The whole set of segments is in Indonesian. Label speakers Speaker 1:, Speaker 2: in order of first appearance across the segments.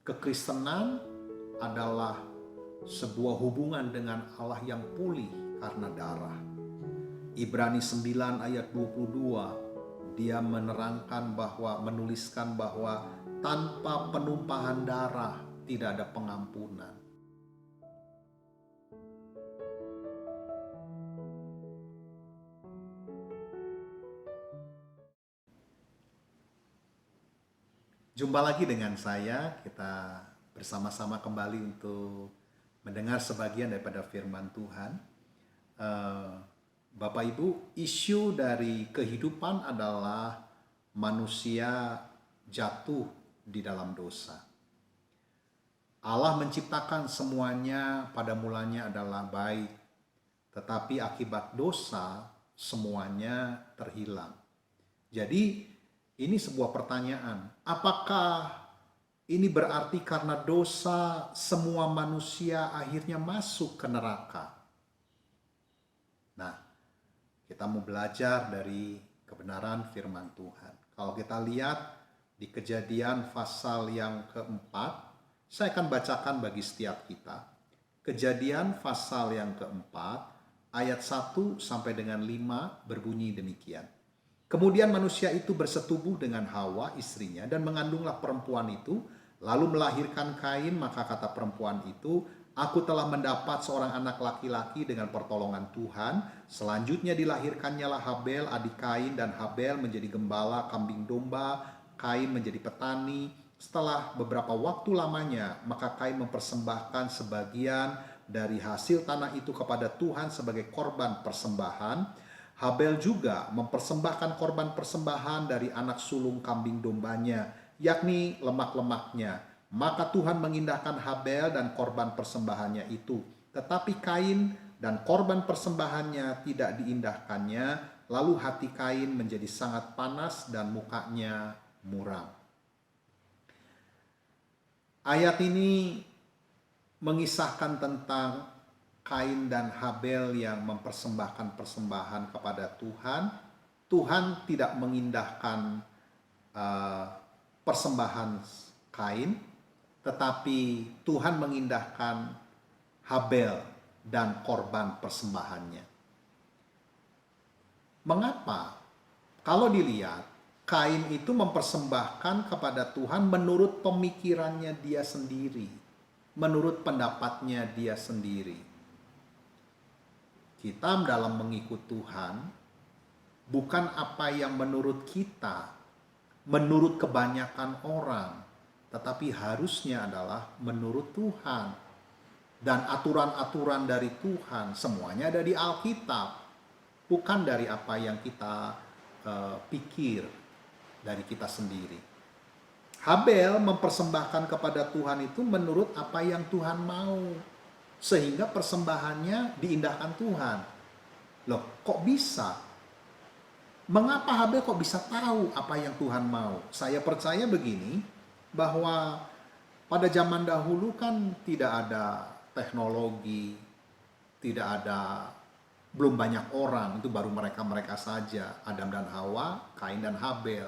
Speaker 1: Kekristenan adalah sebuah hubungan dengan Allah yang pulih karena darah. Ibrani 9 ayat 22, dia menuliskan bahwa tanpa penumpahan darah tidak ada pengampunan. Jumpa lagi dengan saya, kita bersama-sama kembali untuk mendengar sebagian daripada firman Tuhan. Bapak Ibu, isu dari kehidupan adalah manusia jatuh di dalam dosa. Allah menciptakan semuanya pada mulanya adalah baik, tetapi akibat dosa semuanya terhilang. Jadi ini sebuah pertanyaan, apakah ini berarti karena dosa semua manusia akhirnya masuk ke neraka? Nah, kita mau belajar dari kebenaran firman Tuhan. Kalau kita lihat di Kejadian pasal yang keempat, saya akan bacakan bagi setiap kita. Kejadian pasal yang keempat, ayat 1 sampai dengan 5 berbunyi demikian. Kemudian manusia itu bersetubuh dengan Hawa istrinya dan mengandunglah perempuan itu, lalu melahirkan Kain. Maka kata perempuan itu, aku telah mendapat seorang anak laki-laki dengan pertolongan Tuhan. Selanjutnya dilahirkannyalah Habel adik Kain, dan Habel menjadi gembala kambing domba, Kain menjadi petani. Setelah beberapa waktu lamanya, maka Kain mempersembahkan sebagian dari hasil tanah itu kepada Tuhan sebagai korban persembahan. Habel juga mempersembahkan korban persembahan dari anak sulung kambing dombanya, yakni lemak-lemaknya. Maka Tuhan mengindahkan Habel dan korban persembahannya itu. Tetapi Kain dan korban persembahannya tidak diindahkannya. Lalu hati Kain menjadi sangat panas dan mukanya muram. Ayat ini mengisahkan tentang Kain dan Habel yang mempersembahkan persembahan kepada Tuhan. Tuhan tidak mengindahkan persembahan Kain, tetapi Tuhan mengindahkan Habel dan korban persembahannya. Mengapa? Kalau dilihat, Kain itu mempersembahkan kepada Tuhan menurut pemikirannya dia sendiri, menurut pendapatnya dia sendiri. Kita dalam mengikut Tuhan, bukan apa yang menurut kita, menurut kebanyakan orang, tetapi harusnya adalah menurut Tuhan. Dan aturan-aturan dari Tuhan semuanya ada di Alkitab, bukan dari apa yang kita pikir dari kita sendiri. Habel mempersembahkan kepada Tuhan itu menurut apa yang Tuhan mau, sehingga persembahannya diindahkan Tuhan. Loh, kok bisa? Mengapa Habel kok bisa tahu apa yang Tuhan mau? Saya percaya begini, bahwa pada zaman dahulu kan tidak ada teknologi, belum banyak orang, itu baru mereka saja, Adam dan Hawa, Kain dan Habel.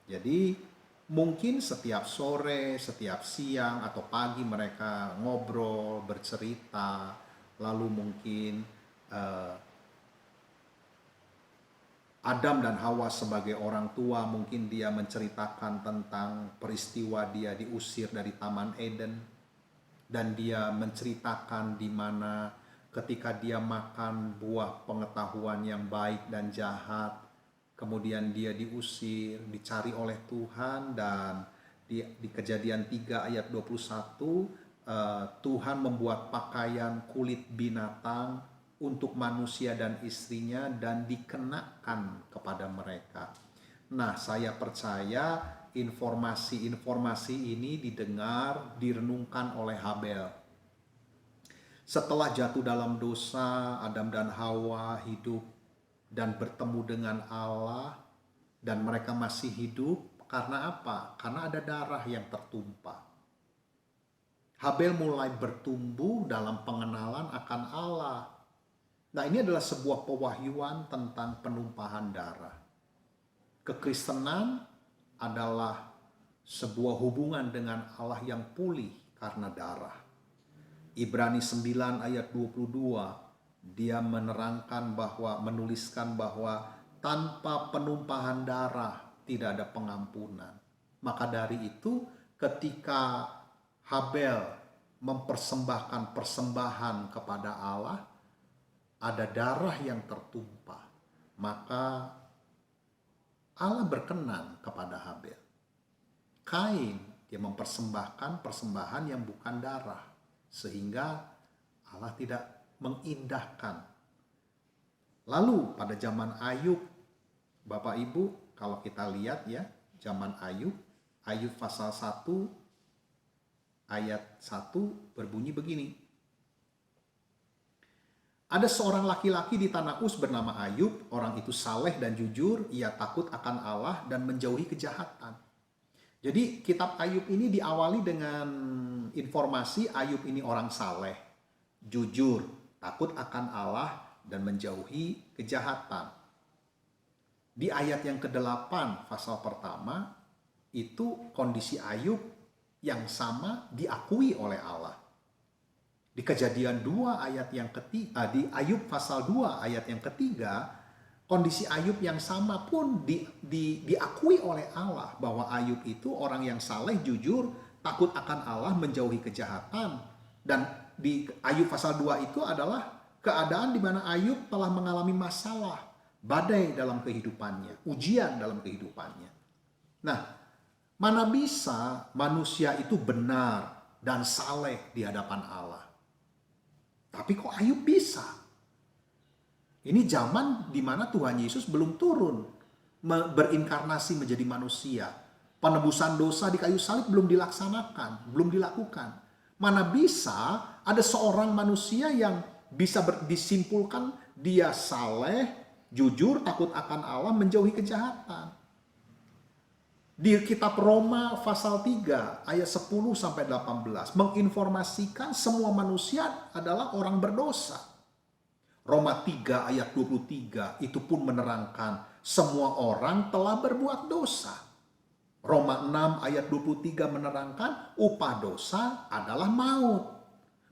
Speaker 1: Jadi mungkin setiap sore, setiap siang atau pagi mereka ngobrol, bercerita, lalu mungkin Adam dan Hawa sebagai orang tua, mungkin dia menceritakan tentang peristiwa dia diusir dari Taman Eden, dan dia menceritakan di mana ketika dia makan buah pengetahuan yang baik dan jahat, kemudian dia diusir, dicari oleh Tuhan, dan di Kejadian 3 ayat 21, Tuhan membuat pakaian kulit binatang untuk manusia dan istrinya dan dikenakan kepada mereka. Nah, saya percaya informasi-informasi ini didengar, direnungkan oleh Habel. Setelah jatuh dalam dosa, Adam dan Hawa hidup dan bertemu dengan Allah, dan mereka masih hidup karena apa? Karena ada darah yang tertumpah. Habel mulai bertumbuh dalam pengenalan akan Allah. Nah, ini adalah sebuah pewahyuan tentang penumpahan darah. Kekristenan adalah sebuah hubungan dengan Allah yang pulih karena darah. Ibrani 9 ayat 22, dia menuliskan bahwa tanpa penumpahan darah tidak ada pengampunan. Maka dari itu ketika Habel mempersembahkan persembahan kepada Allah, ada darah yang tertumpah. Maka Allah berkenan kepada Habel. Kain, dia mempersembahkan persembahan yang bukan darah. Sehingga Allah tidak mengindahkan. Lalu pada zaman Ayub, Bapak Ibu, kalau kita lihat ya, zaman Ayub pasal 1 ayat 1 berbunyi begini. Ada seorang laki-laki di tanah Uz bernama Ayub, orang itu saleh dan jujur, ia takut akan Allah dan menjauhi kejahatan. Jadi kitab Ayub ini diawali dengan informasi Ayub ini orang saleh, jujur, takut akan Allah dan menjauhi kejahatan. Di ayat yang ke-8 pasal pertama, itu kondisi Ayub yang sama diakui oleh Allah. Di Kejadian 2 ayat yang ketiga, di Ayub pasal 2 ayat yang ketiga, kondisi Ayub yang sama pun diakui oleh Allah, bahwa Ayub itu orang yang saleh, jujur, takut akan Allah, menjauhi kejahatan. Dan di Ayub pasal 2 itu adalah keadaan di mana Ayub telah mengalami masalah, badai dalam kehidupannya, ujian dalam kehidupannya. Nah, mana bisa manusia itu benar dan saleh di hadapan Allah? Tapi kok Ayub bisa? Ini zaman di mana Tuhan Yesus belum turun berinkarnasi menjadi manusia. Penebusan dosa di kayu salib belum dilaksanakan, belum dilakukan. Mana bisa ada seorang manusia yang bisa disimpulkan dia saleh, jujur, takut akan Allah, menjauhi kejahatan. Di kitab Roma pasal 3 ayat 10 sampai 18 menginformasikan semua manusia adalah orang berdosa. Roma 3 ayat 23 itu pun menerangkan semua orang telah berbuat dosa. Roma 6 ayat 23 menerangkan upah dosa adalah maut.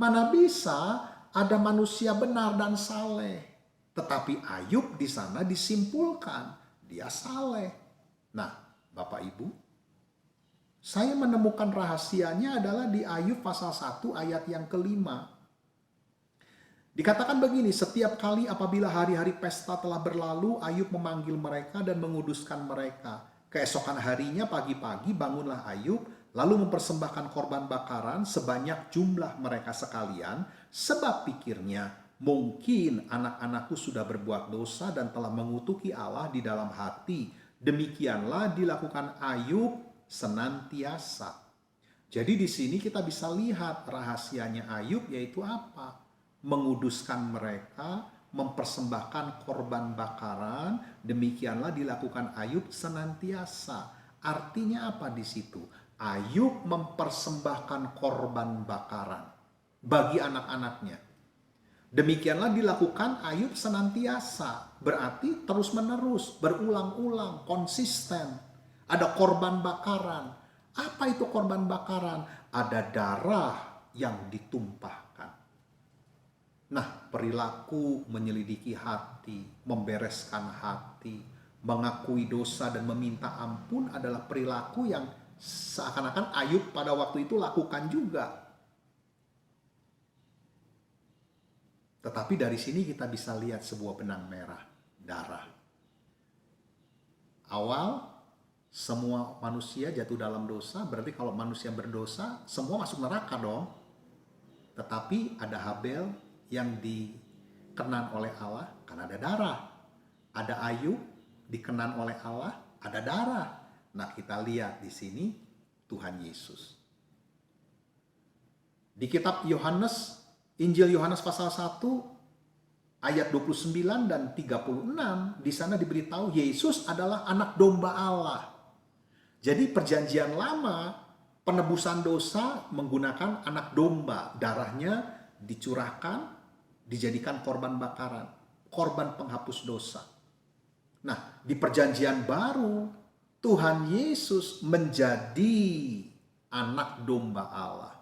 Speaker 1: Mana bisa ada manusia benar dan saleh. Tetapi Ayub di sana disimpulkan dia saleh. Nah, Bapak Ibu, saya menemukan rahasianya adalah di Ayub pasal 1 ayat yang ke-5. Dikatakan begini, setiap kali apabila hari-hari pesta telah berlalu, Ayub memanggil mereka dan menguduskan mereka. Keesokan harinya pagi-pagi bangunlah Ayub, lalu mempersembahkan korban bakaran sebanyak jumlah mereka sekalian, sebab pikirnya, mungkin anak-anakku sudah berbuat dosa dan telah mengutuki Allah di dalam hati. Demikianlah dilakukan Ayub senantiasa. Jadi di sini kita bisa lihat rahasianya Ayub yaitu apa? Menguduskan mereka, mempersembahkan korban bakaran, demikianlah dilakukan Ayub senantiasa. Artinya apa di situ? Ayub mempersembahkan korban bakaran bagi anak-anaknya. Demikianlah dilakukan Ayub senantiasa, berarti terus-menerus, berulang-ulang, konsisten. Ada korban bakaran. Apa itu korban bakaran? Ada darah yang ditumpahkan. Nah, perilaku menyelidiki hati, membereskan hati, mengakui dosa dan meminta ampun adalah perilaku yang seakan-akan Ayub pada waktu itu lakukan juga. Tetapi dari sini kita bisa lihat sebuah benang merah, darah. Awal, semua manusia jatuh dalam dosa, berarti kalau manusia berdosa, semua masuk neraka dong. Tetapi ada Habel yang dikenan oleh Allah, karena ada darah. Ada Ayub, dikenan oleh Allah, ada darah. Nah, kita lihat di sini Tuhan Yesus. Di kitab Yohanes, Injil Yohanes pasal 1 ayat 29 dan 36 di sana diberitahu Yesus adalah anak domba Allah. Jadi perjanjian lama penebusan dosa menggunakan anak domba, darahnya dicurahkan, dijadikan korban bakaran, korban penghapus dosa. Nah, di perjanjian baru Tuhan Yesus menjadi anak domba Allah.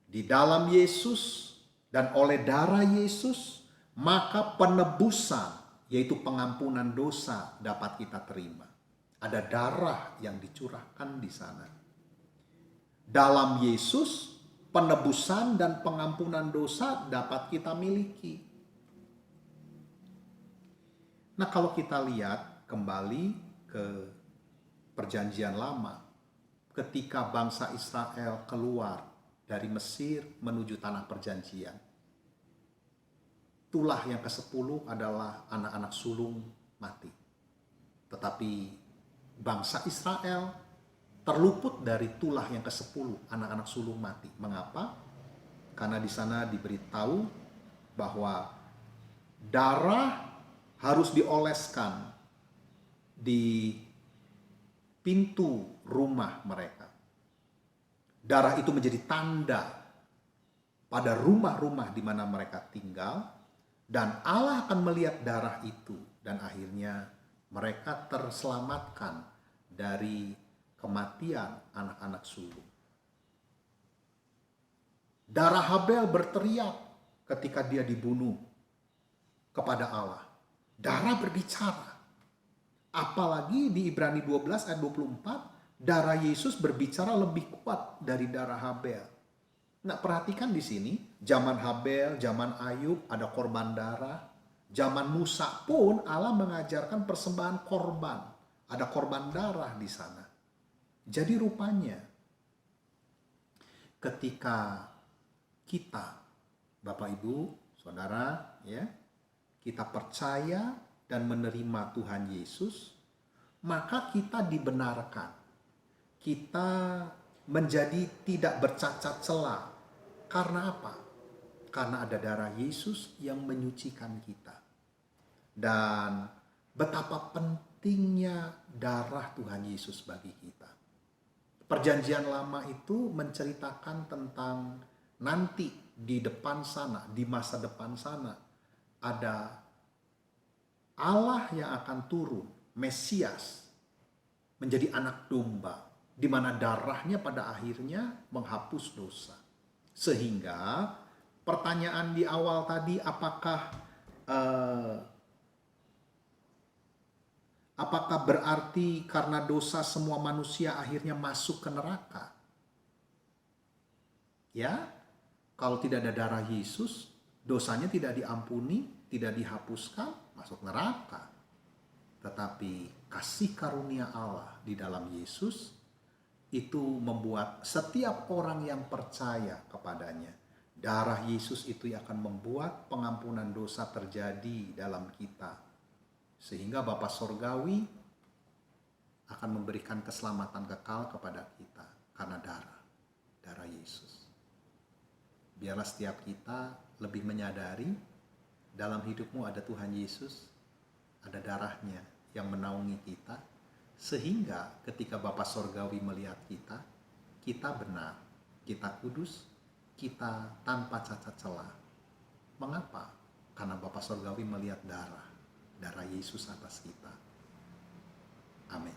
Speaker 1: Di dalam Yesus dan oleh darah Yesus, maka penebusan, yaitu pengampunan dosa, dapat kita terima. Ada darah yang dicurahkan di sana. Dalam Yesus, penebusan dan pengampunan dosa dapat kita miliki. Nah, kalau kita lihat kembali ke Perjanjian Lama, ketika bangsa Israel keluar dari Mesir menuju tanah perjanjian, tulah yang ke-10 adalah anak-anak sulung mati. Tetapi bangsa Israel terluput dari tulah yang ke-10, anak-anak sulung mati. Mengapa? Karena di sana diberitahu bahwa darah harus dioleskan di pintu rumah mereka. Darah itu menjadi tanda pada rumah-rumah di mana mereka tinggal, dan Allah akan melihat darah itu, dan akhirnya mereka terselamatkan dari kematian anak-anak sulung. Darah Habel berteriak ketika dia dibunuh kepada Allah. Darah berbicara. Apalagi di Ibrani 12 ayat 24, darah Yesus berbicara lebih kuat dari darah Habel. Nah, perhatikan di sini, zaman Habel, zaman Ayub ada korban darah. Zaman Musa pun Allah mengajarkan persembahan korban. Ada korban darah di sana. Jadi rupanya ketika kita, Bapak Ibu, Saudara, ya, kita percaya dan menerima Tuhan Yesus, maka kita dibenarkan. Kita menjadi tidak bercacat celah. Karena apa? Karena ada darah Yesus yang menyucikan kita. Dan betapa pentingnya darah Tuhan Yesus bagi kita. Perjanjian Lama itu menceritakan tentang nanti di depan sana, di masa depan sana, ada Allah yang akan turun, Mesias, menjadi anak domba, di mana darahnya pada akhirnya menghapus dosa. Sehingga pertanyaan di awal tadi, apakah berarti karena dosa semua manusia akhirnya masuk ke neraka? Ya, kalau tidak ada darah Yesus, dosanya tidak diampuni, tidak dihapuskan, masuk neraka. Tetapi kasih karunia Allah di dalam Yesus itu membuat setiap orang yang percaya kepadanya, darah Yesus itu akan membuat pengampunan dosa terjadi dalam kita. Sehingga Bapa Sorgawi akan memberikan keselamatan kekal kepada kita karena darah Yesus. Biarlah setiap kita lebih menyadari dalam hidupmu ada Tuhan Yesus, ada darahnya yang menaungi kita, sehingga ketika Bapa Sorgawi melihat kita, kita benar, kita kudus, kita tanpa cacat celah. Mengapa? Karena Bapa Sorgawi melihat darah Yesus atas kita. Amin.